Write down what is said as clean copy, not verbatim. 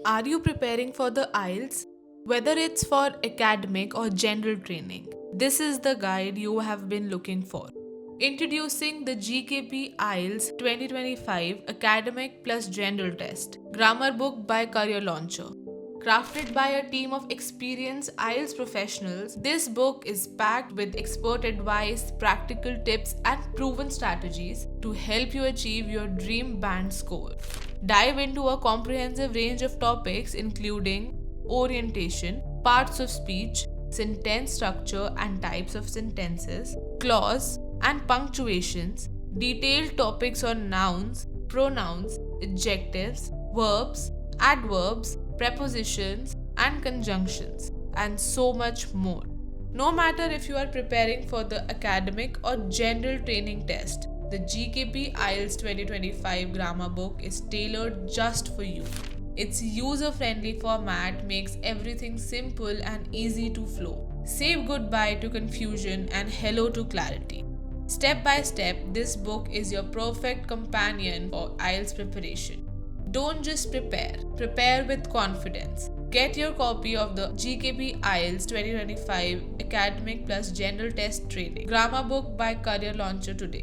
Are you preparing for the IELTS? Whether it's for academic or general training, this is the guide you have been looking for. Introducing the GKP IELTS 2025 Academic plus General Test Grammar Book by Career Launcher. Crafted by a team of experienced IELTS professionals, this book is packed with expert advice, practical tips, and proven strategies to help you achieve your dream band score. Dive into a comprehensive range of topics including orientation, parts of speech, sentence structure and types of sentences, clause and punctuations, detailed topics on nouns, pronouns, adjectives, verbs, adverbs, prepositions, and conjunctions, and so much more. No matter if you are preparing for the academic or general training test, the GKP IELTS 2025 grammar book is tailored just for you. Its user-friendly format makes everything simple and easy to flow. Say goodbye to confusion and hello to clarity. Step by step, this book is your perfect companion for IELTS preparation. Don't just prepare with confidence. Get your copy of the GKP IELTS 2025 Academic plus General Test Training Grammar Book by Career Launcher today.